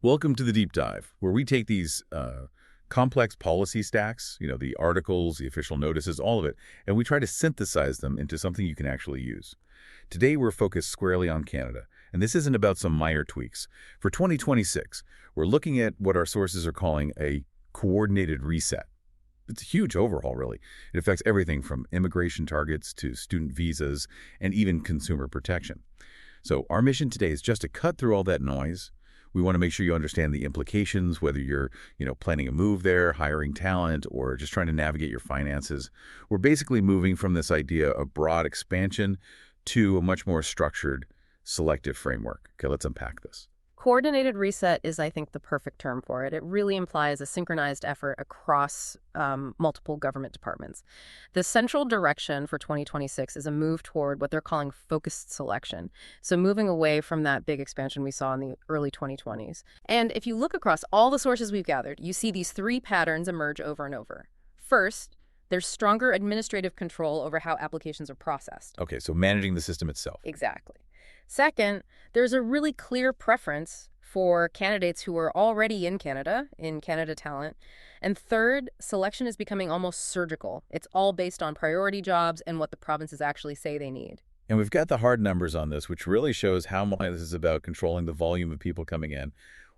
Welcome to the Deep Dive, where we take these complex policy stacks, the articles, the official notices, all of it, and we try to synthesize them into something you can actually use. Today, we're focused squarely on Canada, and this isn't about some minor tweaks. For 2026, we're looking at what our sources are calling a coordinated reset. It's a huge overhaul, really. It affects everything from immigration targets to student visas and even consumer protection. So our mission today is just to cut through all that noise. We want to make sure you understand the implications, whether you're, planning a move there, hiring talent, or just trying to navigate your finances. We're basically moving from this idea of broad expansion to a much more structured, selective framework. Okay, let's unpack this. Coordinated reset is, I think, the perfect term for it. It really implies a synchronized effort across multiple government departments. The central direction for 2026 is a move toward what they're calling focused selection. So moving away from that big expansion we saw in the early 2020s. And if you look across all the sources we've gathered, you see these three patterns emerge over and over. First, there's stronger administrative control over how applications are processed. Okay, so managing the system itself. Exactly. Second, there's a really clear preference for candidates who are already in Canada Talent. And third, selection is becoming almost surgical. It's all based on priority jobs and what the provinces actually say they need. And we've got the hard numbers on this, which really shows how much this is about controlling the volume of people coming in.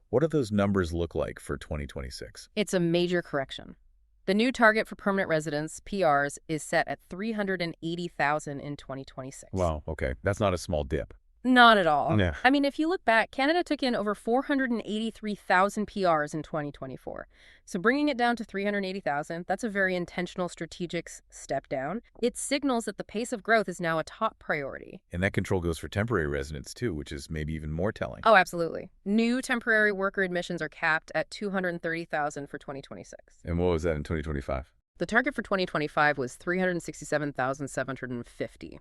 What do those numbers look like for 2026? It's a major correction. The new target for permanent residents, PRs, is set at 380,000 in 2026. Wow, okay. That's not a small dip. Not at all. Yeah. I mean, if you look back, Canada took in over 483,000 PRs in 2024. So bringing it down to 380,000, that's a very intentional strategic step down. It signals that the pace of growth is now a top priority. And that control goes for temporary residents, too, which is maybe even more telling. Oh, absolutely. New temporary worker admissions are capped at 230,000 for 2026. And what was that in 2025? The target for 2025 was 367,750.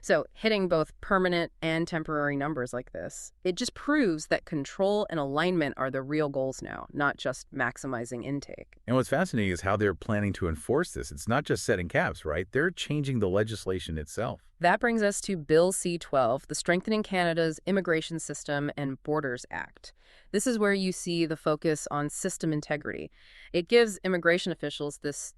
So hitting both permanent and temporary numbers like this, it just proves that control and alignment are the real goals now, not just maximizing intake. And what's fascinating is how they're planning to enforce this. It's not just setting caps, right? They're changing the legislation itself. That brings us to Bill C-12, the Strengthening Canada's Immigration System and Borders Act. This is where you see the focus on system integrity. It gives immigration officials this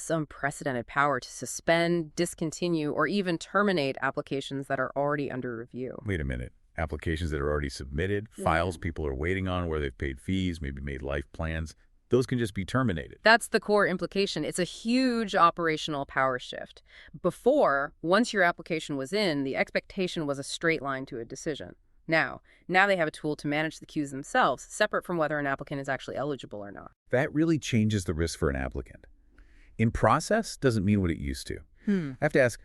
unprecedented power to suspend, discontinue, or even terminate applications that are already under review. Wait a minute. Applications that are already submitted, files people are waiting on where they've paid fees, maybe made life plans, those can just be terminated. That's the core implication. It's a huge operational power shift. Before, once your application was in, the expectation was a straight line to a decision. Now they have a tool to manage the queues themselves, separate from whether an applicant is actually eligible or not. That really changes the risk for an applicant. In process doesn't mean what it used to. I have to ask,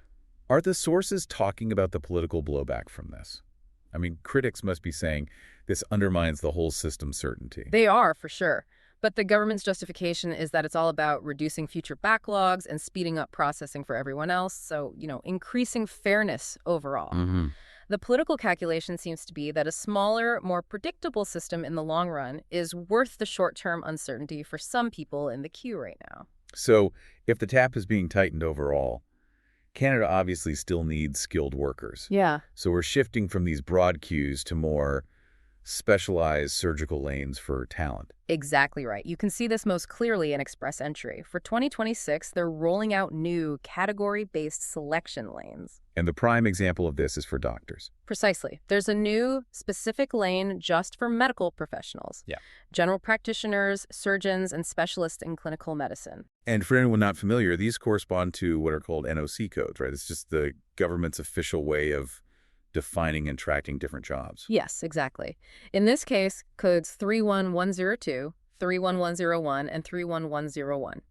are the sources talking about the political blowback from this? I mean, critics must be saying this undermines the whole system's certainty. They are, for sure. But the government's justification is that it's all about reducing future backlogs and speeding up processing for everyone else. So, increasing fairness overall. The political calculation seems to be that a smaller, more predictable system in the long run is worth the short-term uncertainty for some people in the queue right now. So if the tap is being tightened overall, Canada obviously still needs skilled workers. Yeah. So we're shifting from these broad queues to more specialized surgical lanes for talent. Exactly right. You can see this most clearly in Express Entry. For 2026, they're rolling out new category-based selection lanes. And the prime example of this is for doctors. Precisely. There's a new specific lane just for medical professionals. Yeah. General practitioners, surgeons, and specialists in clinical medicine. And for anyone not familiar, these correspond to what are called NOC codes, right? It's just the government's official way of defining and tracking different jobs. Yes, exactly. In this case, codes 31102, 31101, and 31101.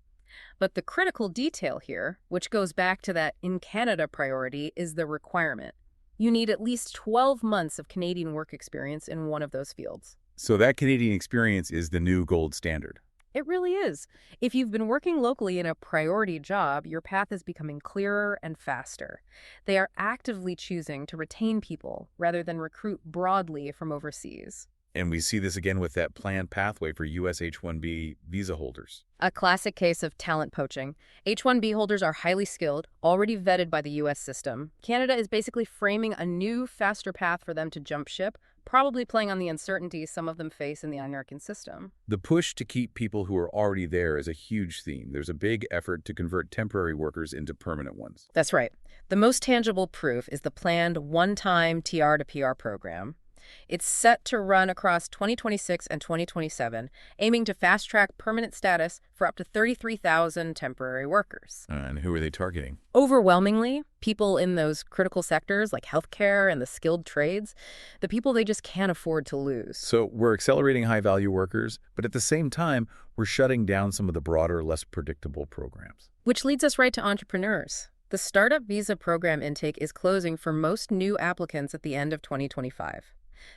But the critical detail here, which goes back to that in Canada priority, is the requirement. You need at least 12 months of Canadian work experience in one of those fields. So that Canadian experience is the new gold standard. It really is. If you've been working locally in a priority job, your path is becoming clearer and faster. They are actively choosing to retain people rather than recruit broadly from overseas. And we see this again with that planned pathway for U.S. H-1B visa holders. A classic case of talent poaching. H-1B holders are highly skilled, already vetted by the U.S. system. Canada is basically framing a new, faster path for them to jump ship, probably playing on the uncertainty some of them face in the American system. The push to keep people who are already there is a huge theme. There's a big effort to convert temporary workers into permanent ones. That's right. The most tangible proof is the planned one-time TR to PR program. It's set to run across 2026 and 2027, aiming to fast-track permanent status for up to 33,000 temporary workers. And who are they targeting? Overwhelmingly, people in those critical sectors like healthcare and the skilled trades, the people they just can't afford to lose. So we're accelerating high-value workers, but at the same time, we're shutting down some of the broader, less predictable programs. Which leads us right to entrepreneurs. The startup visa program intake is closing for most new applicants at the end of 2025.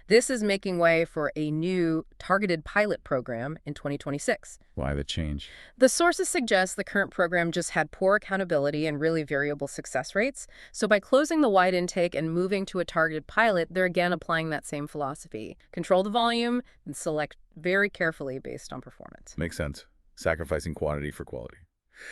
This is making way for a new targeted pilot program in 2026. Why the change? The sources suggest the current program just had poor accountability and really variable success rates. So by closing the wide intake and moving to a targeted pilot, they're again applying that same philosophy. Control the volume and select very carefully based on performance. Makes sense. Sacrificing quantity for quality.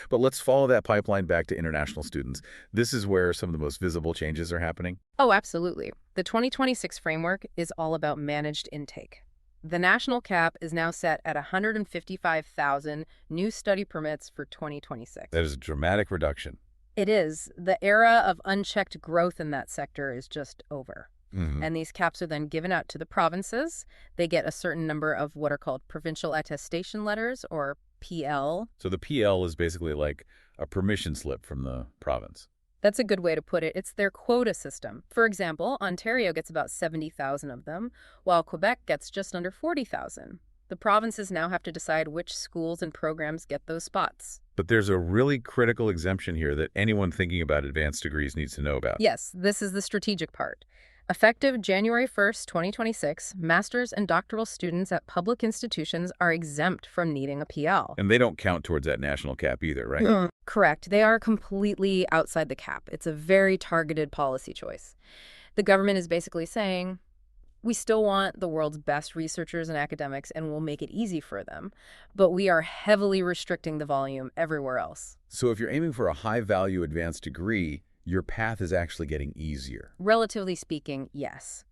But let's follow that pipeline back to international students. This is where some of the most visible changes are happening. Oh, absolutely. The 2026 framework is all about managed intake. The national cap is now set at 155,000 new study permits for 2026. That is a dramatic reduction. It is. The era of unchecked growth in that sector is just over. And these caps are then given out to the provinces. They get a certain number of what are called provincial attestation letters, or PL. So the PL is basically like a permission slip from the province. That's a good way to put it. It's their quota system. For example, Ontario gets about 70,000 of them, while Quebec gets just under 40,000. The provinces now have to decide which schools and programs get those spots. But there's a really critical exemption here that anyone thinking about advanced degrees needs to know about. Yes, this is the strategic part. Effective January 1st, 2026, master's and doctoral students at public institutions are exempt from needing a PL. And they don't count towards that national cap either, right? Correct. They are completely outside the cap. It's a very targeted policy choice. The government is basically saying, we still want the world's best researchers and academics, and we'll make it easy for them, but we are heavily restricting the volume everywhere else. So if you're aiming for a high-value advanced degree, your path is actually getting easier. Relatively speaking, yes.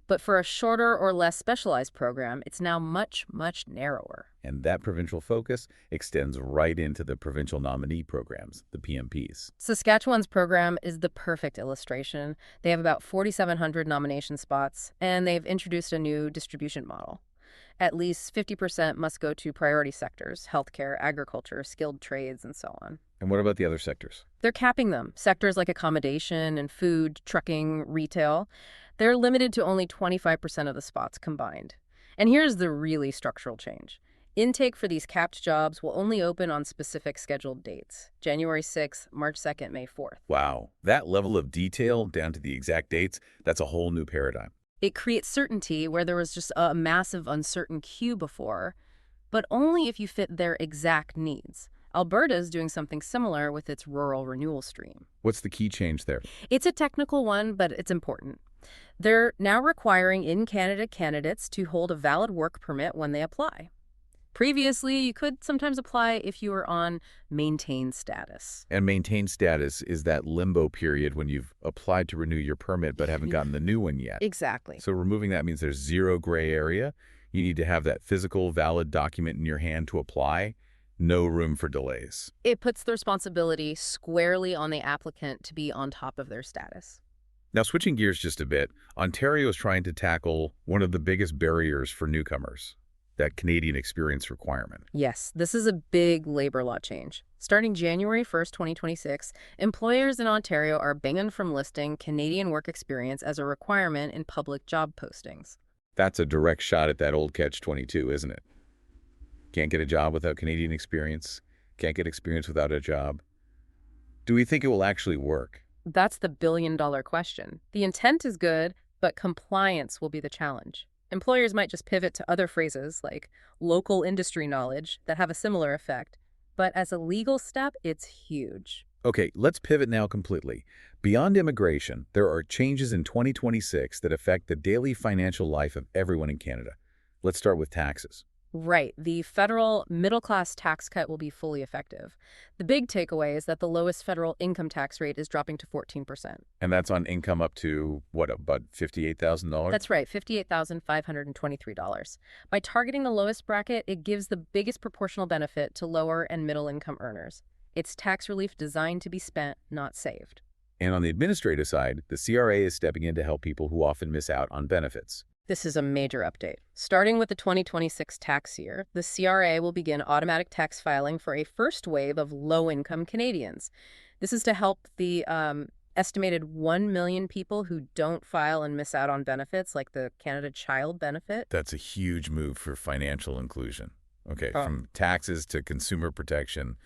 But for a shorter or less specialized program, it's now much, much narrower. And that provincial focus extends right into the provincial nominee programs, the PMPs. Saskatchewan's program is the perfect illustration. They have about 4,700 nomination spots, and they've introduced a new distribution model. At least 50% must go to priority sectors, healthcare, agriculture, skilled trades, and so on. And what about the other sectors? They're capping them. Sectors like accommodation and food, trucking, retail, they're limited to only 25% of the spots combined. And here's the really structural change. Intake for these capped jobs will only open on specific scheduled dates, January 6th, March 2nd, May 4th. Wow, that level of detail down to the exact dates, that's a whole new paradigm. It creates certainty where there was just a massive uncertain queue before, but only if you fit their exact needs. Alberta is doing something similar with its rural renewal stream. What's the key change there? It's a technical one, but it's important. They're now requiring in-Canada candidates to hold a valid work permit when they apply. Previously, you could sometimes apply if you were on maintained status. And maintained status is that limbo period when you've applied to renew your permit but haven't gotten the new one yet. Exactly. So removing that means there's zero gray area. You need to have that physical, valid document in your hand to apply. No room for delays. It puts the responsibility squarely on the applicant to be on top of their status. Now, switching gears just a bit, Ontario is trying to tackle one of the biggest barriers for newcomers, that Canadian experience requirement. Yes, this is a big labor law change. Starting January 1st, 2026, employers in Ontario are banned from listing Canadian work experience as a requirement in public job postings. That's a direct shot at that old catch-22, isn't it? Can't get a job without Canadian experience. Can't get experience without a job. Do we think it will actually work? That's the billion-dollar question. The intent is good, but compliance will be the challenge. Employers might just pivot to other phrases like local industry knowledge that have a similar effect, but as a legal step, it's huge. Okay, let's pivot now completely. Beyond immigration, there are changes in 2026 that affect the daily financial life of everyone in Canada. Let's start with taxes. Right. The federal middle-class tax cut will be fully effective. The big takeaway is that the lowest federal income tax rate is dropping to 14%. And that's on income up to, what, about $58,000? That's right, $58,523. By targeting the lowest bracket, it gives the biggest proportional benefit to lower and middle-income earners. It's tax relief designed to be spent, not saved. And on the administrative side, the CRA is stepping in to help people who often miss out on benefits. This is a major update. Starting with the 2026 tax year, the CRA will begin automatic tax filing for a first wave of low-income Canadians. This is to help the estimated 1 million people who don't file and miss out on benefits, like the Canada Child Benefit. That's a huge move for financial inclusion. Okay, Oh. from taxes to consumer protection,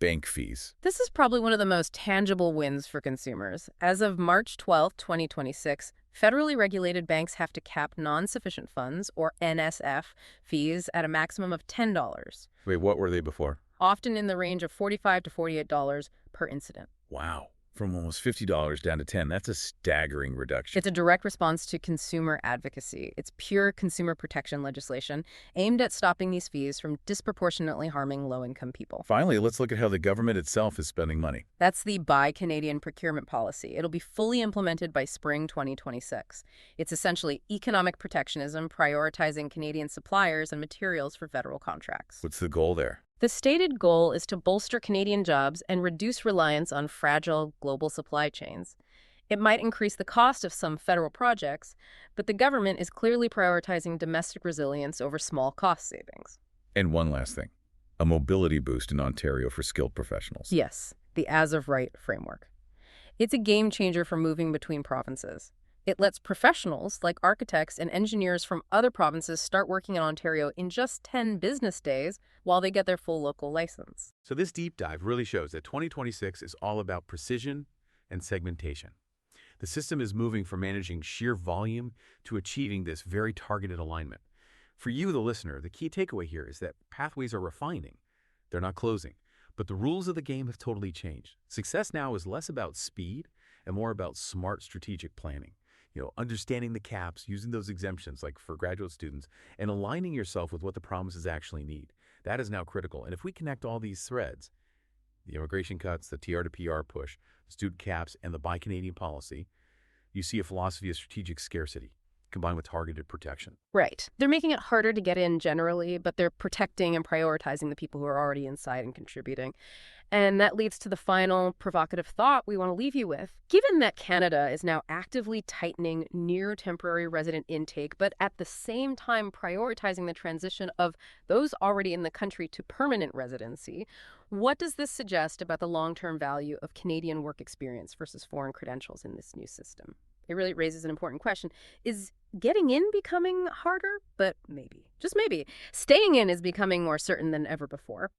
bank fees. This is probably one of the most tangible wins for consumers. As of March 12, 2026, federally regulated banks have to cap non-sufficient funds, or NSF, fees at a maximum of $10, Wait, what were they before? often in the range of $45 to $48 per incident. Wow, from almost $50 down to $10. That's a staggering reduction. It's a direct response to consumer advocacy. It's pure consumer protection legislation aimed at stopping these fees from disproportionately harming low-income people. Finally, let's look at how the government itself is spending money. That's the Buy Canadian procurement policy. It'll be fully implemented by spring 2026. It's essentially economic protectionism, prioritizing Canadian suppliers and materials for federal contracts. What's the goal there? The stated goal is to bolster Canadian jobs and reduce reliance on fragile global supply chains. It might increase the cost of some federal projects, but the government is clearly prioritizing domestic resilience over small cost savings. And one last thing, a mobility boost in Ontario for skilled professionals. Yes, the As of Right framework. It's a game changer for moving between provinces. It lets professionals, like architects and engineers from other provinces, start working in Ontario in just 10 business days while they get their full local license. So this deep dive really shows that 2026 is all about precision and segmentation. The system is moving from managing sheer volume to achieving this very targeted alignment. For you, the listener, the key takeaway here is that pathways are refining. They're not closing. But the rules of the game have totally changed. Success now is less about speed and more about smart strategic planning. Understanding the caps, using those exemptions like for graduate students, and aligning yourself with what the promises actually need. That is now critical. And if we connect all these threads, the immigration cuts, the TR to PR push, the student caps, and the Buy Canadian policy, you see a philosophy of strategic scarcity combined with targeted protection. Right. They're making it harder to get in generally, but they're protecting and prioritizing the people who are already inside and contributing. And that leads to the final provocative thought we want to leave you with. Given that Canada is now actively tightening near temporary resident intake, but at the same time prioritizing the transition of those already in the country to permanent residency, what does this suggest about the long-term value of Canadian work experience versus foreign credentials in this new system? It really raises an important question. Is getting in becoming harder? But maybe, just maybe, staying in is becoming more certain than ever before.